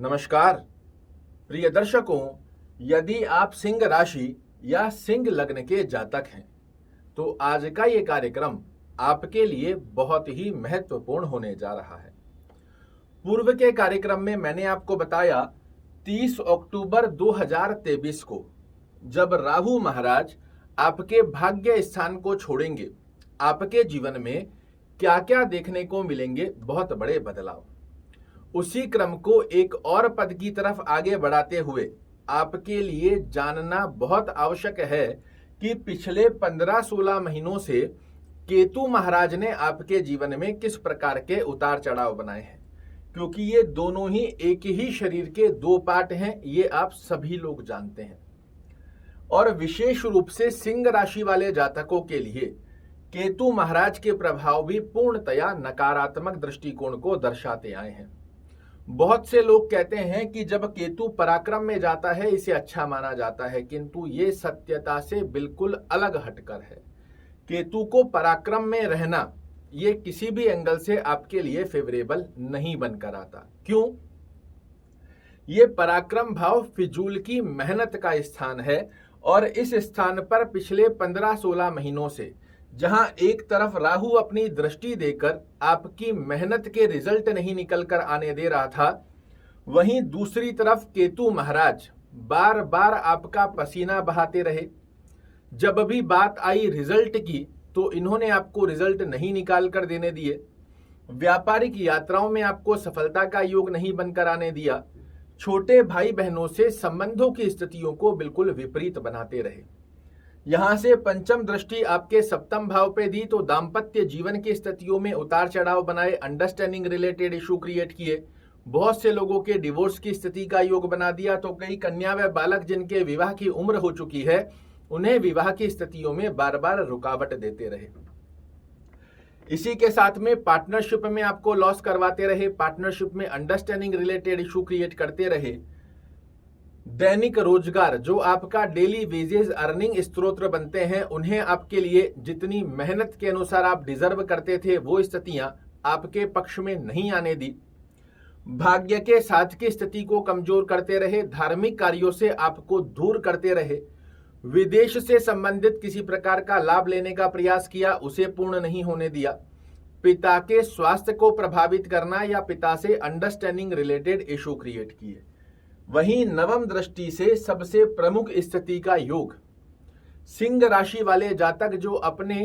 नमस्कार प्रिय दर्शकों, यदि आप सिंह राशि या सिंह लग्न के जातक हैं तो आज का ये कार्यक्रम आपके लिए बहुत ही महत्वपूर्ण होने जा रहा है। पूर्व के कार्यक्रम में मैंने आपको बताया 30 अक्टूबर 2023 को जब राहु महाराज आपके भाग्य स्थान को छोड़ेंगे, आपके जीवन में क्या क्या देखने को मिलेंगे, बहुत बड़े बदलाव। उसी क्रम को एक और पद की तरफ आगे बढ़ाते हुए आपके लिए जानना बहुत आवश्यक है कि पिछले 15-16 महीनों से केतु महाराज ने आपके जीवन में किस प्रकार के उतार चढ़ाव बनाए हैं, क्योंकि ये दोनों ही एक ही शरीर के दो पार्ट हैं, ये आप सभी लोग जानते हैं। और विशेष रूप से सिंह राशि वाले जातकों के लिए केतु महाराज के प्रभाव भी पूर्णतया नकारात्मक दृष्टिकोण को दर्शाते आए हैं। बहुत से लोग कहते हैं कि जब केतु पराक्रम में जाता है इसे अच्छा माना जाता है, किंतु ये सत्यता से बिल्कुल अलग हटकर है। केतु को पराक्रम में रहना ये किसी भी एंगल से आपके लिए फेवरेबल नहीं बनकर आता। क्यों? ये पराक्रम भाव फिजूल की मेहनत का स्थान है और इस स्थान पर पिछले 15-16 महीनों से जहां एक तरफ राहु अपनी दृष्टि देकर आपकी मेहनत के रिजल्ट नहीं निकल कर आने दे रहा था, वहीं दूसरी तरफ केतु महाराज बार बार आपका पसीना बहाते रहे। जब भी बात आई रिजल्ट की तो इन्होंने आपको रिजल्ट नहीं निकाल कर देने दिए। व्यापारिक यात्राओं में आपको सफलता का योग नहीं बनकर आने दिया। छोटे भाई बहनों से संबंधों की स्थितियों को बिल्कुल विपरीत बनाते रहे। यहां से पंचम दृष्टि आपके सप्तम भाव पे दी तो दाम्पत्य जीवन की स्थितियों में उतार चढ़ाव बनाए, अंडरस्टैंडिंग रिलेटेड इशू क्रिएट किए। बहुत से लोगों के डिवोर्स की स्थिति का योग बना दिया, तो कई कन्या व बालक जिनके विवाह की उम्र हो चुकी है उन्हें विवाह की स्थितियों में बार बार रुकावट देते रहे। इसी के साथ में पार्टनरशिप में आपको लॉस करवाते रहे, पार्टनरशिप में अंडरस्टैंडिंग रिलेटेड इशू क्रिएट करते रहे। दैनिक रोजगार जो आपका डेली वेजेस अर्निंग स्रोत बनते हैं, उन्हें आपके लिए जितनी मेहनत के अनुसार आप डिजर्व करते थे वो स्थितियां आपके पक्ष में नहीं आने दी। भाग्य के साथ की स्थिति को कमजोर करते रहे, धार्मिक कार्यों से आपको दूर करते रहे। विदेश से संबंधित किसी प्रकार का लाभ लेने का प्रयास किया, उसे पूर्ण नहीं होने दिया। पिता के स्वास्थ्य को प्रभावित करना या पिता से अंडरस्टैंडिंग रिलेटेड इशू क्रिएट किए। वहीं नवम दृष्टि से सबसे प्रमुख स्थिति का योग सिंह राशि वाले जातक जो अपने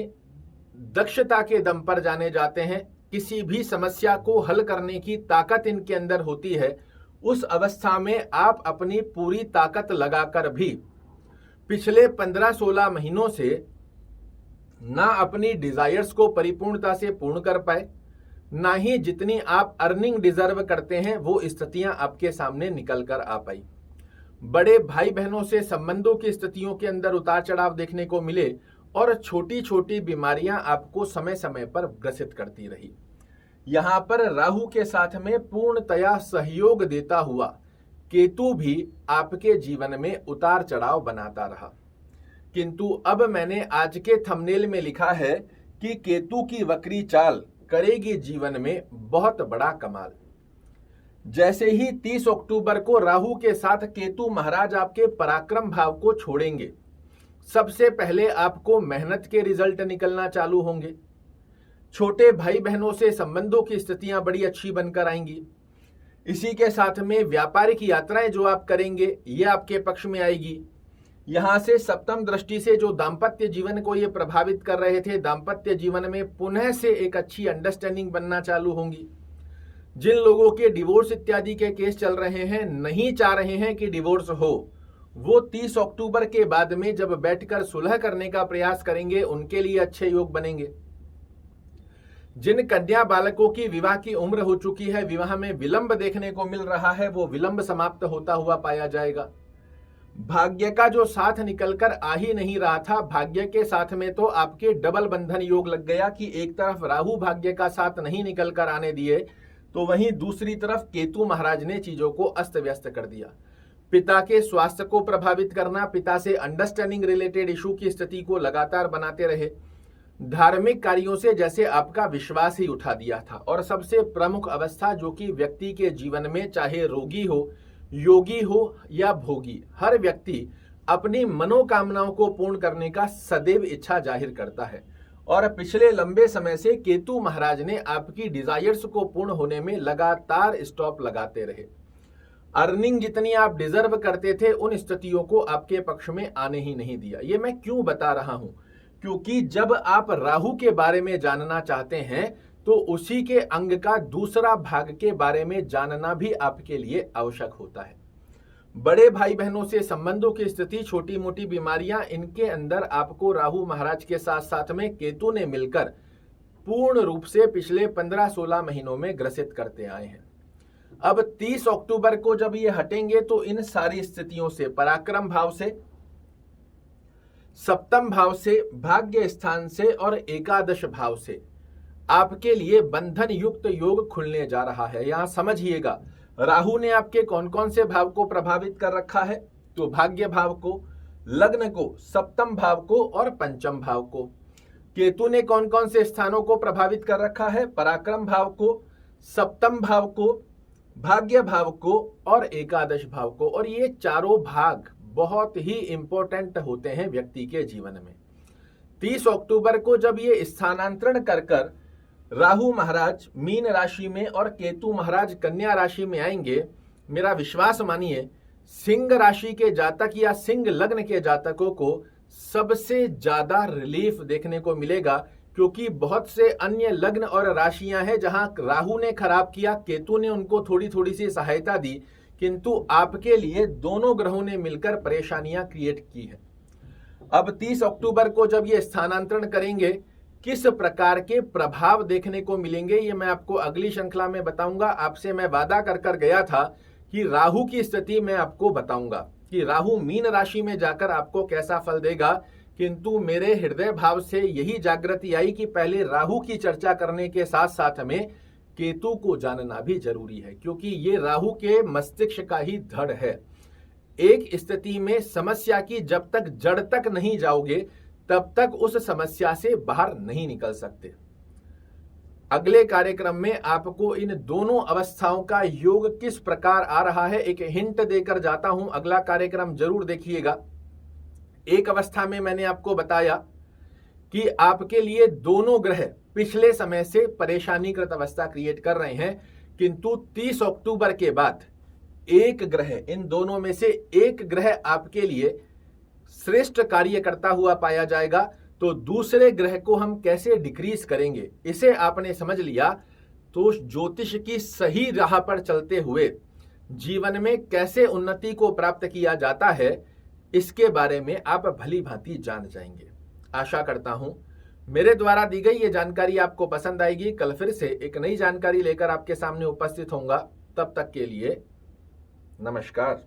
दक्षता के दम पर जाने जाते हैं, किसी भी समस्या को हल करने की ताकत इनके अंदर होती है, उस अवस्था में आप अपनी पूरी ताकत लगाकर भी पिछले 15-16 महीनों से ना अपनी डिजायर्स को परिपूर्णता से पूर्ण कर पाए, ना ही जितनी आप अर्निंग डिजर्व करते हैं वो स्थितियां आपके सामने निकल कर आ पाई। बड़े भाई बहनों से संबंधों की स्थितियों के अंदर उतार चढ़ाव देखने को मिले और छोटी छोटी बीमारियां आपको समय समय पर ग्रसित करती रही। यहां पर राहु के साथ में पूर्णतया सहयोग देता हुआ केतु भी आपके जीवन में उतार चढ़ाव बनाता रहा। किंतु अब मैंने आज के थंबनेल में लिखा है कि केतु की वक्री चाल करेगी जीवन में बहुत बड़ा कमाल। जैसे ही 30 अक्टूबर को राहु के साथ केतु महाराज आपके पराक्रम भाव को छोड़ेंगे, सबसे पहले आपको मेहनत के रिजल्ट निकलना चालू होंगे। छोटे भाई बहनों से संबंधों की स्थितियां बड़ी अच्छी बनकर आएंगी। इसी के साथ में व्यापारिक यात्राएं जो आप करेंगे ये आपके पक्ष में आएगी। यहां से सप्तम दृष्टि से जो दाम्पत्य जीवन को ये प्रभावित कर रहे थे, दाम्पत्य जीवन में पुनः से एक अच्छी अंडरस्टैंडिंग बनना चालू होंगी। जिन लोगों के डिवोर्स इत्यादि के केस चल रहे हैं, नहीं चाह रहे हैं कि डिवोर्स हो, वो 30 अक्टूबर के बाद में जब बैठकर सुलह करने का प्रयास करेंगे उनके लिए अच्छे योग बनेंगे। जिन कन्या बालकों की विवाह की उम्र हो चुकी है, विवाह में विलंब देखने को मिल रहा है, वो विलंब समाप्त होता हुआ पाया जाएगा। भाग्य का जो साथ निकलकर आ ही नहीं रहा था, भाग्य के साथ में तो आपके डबल बंधन योग लग गया कि एक तरफ राहु भाग्य का साथ नहीं निकलकर आने दिए, तो वहीं दूसरी तरफ केतु महाराज ने चीजों को अस्त व्यस्त कर दिया। पिता के स्वास्थ्य को प्रभावित करना, पिता से अंडरस्टैंडिंग रिलेटेड इशू की स्थिति को लगातार बनाते रहे। धार्मिक कार्यों से जैसे आपका विश्वास ही उठा दिया था। और सबसे प्रमुख अवस्था जो कि व्यक्ति के जीवन में, चाहे रोगी हो, योगी हो या भोगी, हर व्यक्ति अपनी मनोकामनाओं को पूर्ण करने का सदैव इच्छा जाहिर करता है। और पिछले लंबे समय से केतु महाराज ने आपकी डिजायर्स को पूर्ण होने में लगातार स्टॉप लगाते रहे। अर्निंग जितनी आप डिजर्व करते थे उन स्थितियों को आपके पक्ष में आने ही नहीं दिया। ये मैं क्यों बता रहा हूं? क्योंकि जब आप राहु के बारे में जानना चाहते हैं तो उसी के अंग का दूसरा भाग के बारे में जानना भी आपके लिए आवश्यक होता है। बड़े भाई बहनों से संबंधों की स्थिति, छोटी मोटी बीमारियां, इनके अंदर आपको राहु महाराज के साथ साथ में केतु ने मिलकर पूर्ण रूप से पिछले 15-16 महीनों में ग्रसित करते आए हैं। अब 30 अक्टूबर को जब ये हटेंगे तो इन सारी स्थितियों से, पराक्रम भाव से, सप्तम भाव से, भाग्य स्थान से और एकादश भाव से आपके लिए बंधन युक्त योग खुलने जा रहा है। यहां समझिएगा, राहु ने आपके कौन कौन से भाव को प्रभावित कर रखा है? तो भाग्य भाव को, लग्न को, सप्तम भाव को और पंचम भाव को। केतु ने कौन कौन से स्थानों को प्रभावित कर रखा है? पराक्रम भाव को, सप्तम भाव को, भाग्य भाव को और एकादश भाव को। और ये चारों भाग बहुत ही इंपॉर्टेंट होते हैं व्यक्ति के जीवन में। 30 अक्टूबर को जब ये स्थानांतरण कर राहु महाराज मीन राशि में और केतु महाराज कन्या राशि में आएंगे, मेरा विश्वास मानिए, सिंह राशि के जातक या सिंह लग्न के जातकों को सबसे ज्यादा रिलीफ देखने को मिलेगा। क्योंकि बहुत से अन्य लग्न और राशियां हैं जहां राहु ने खराब किया, केतु ने उनको थोड़ी थोड़ी सी सहायता दी, किंतु आपके लिए दोनों ग्रहों ने मिलकर परेशानियां क्रिएट की है। अब 30 अक्टूबर को जब ये स्थानांतरण करेंगे, किस प्रकार के प्रभाव देखने को मिलेंगे ये मैं आपको अगली श्रृंखला में बताऊंगा। आपसे मैं वादा कर गया था कि राहु की स्थिति मैं आपको बताऊंगा कि राहु मीन राशि में जाकर आपको कैसा फल देगा। किंतु मेरे हृदय भाव से यही जागृति आई कि पहले राहु की चर्चा करने के साथ साथ में केतु को जानना भी जरूरी है, क्योंकि ये राहु के मस्तिष्क का ही धड़ है। एक स्थिति में समस्या की जब तक जड़ तक नहीं जाओगे तब तक उस समस्या से बाहर नहीं निकल सकते। अगले कार्यक्रम में आपको इन दोनों अवस्थाओं का योग किस प्रकार आ रहा है एक हिंट देकर जाता हूं। अगला कार्यक्रम जरूर देखिएगा। एक अवस्था में मैंने आपको बताया कि आपके लिए दोनों ग्रह पिछले समय से परेशानीकृत अवस्था क्रिएट कर रहे हैं, किंतु 30 अक्टूबर के बाद एक ग्रह, इन दोनों में से एक ग्रह आपके लिए श्रेष्ठ कार्य करता हुआ पाया जाएगा। तो दूसरे ग्रह को हम कैसे डिक्रीज करेंगे, इसे आपने समझ लिया तो ज्योतिष की सही राह पर चलते हुए जीवन में कैसे उन्नति को प्राप्त किया जाता है, इसके बारे में आप भली भांति जान जाएंगे। आशा करता हूं मेरे द्वारा दी गई ये जानकारी आपको पसंद आएगी। कल फिर से एक नई जानकारी लेकर आपके सामने उपस्थित होऊंगा। तब तक के लिए नमस्कार।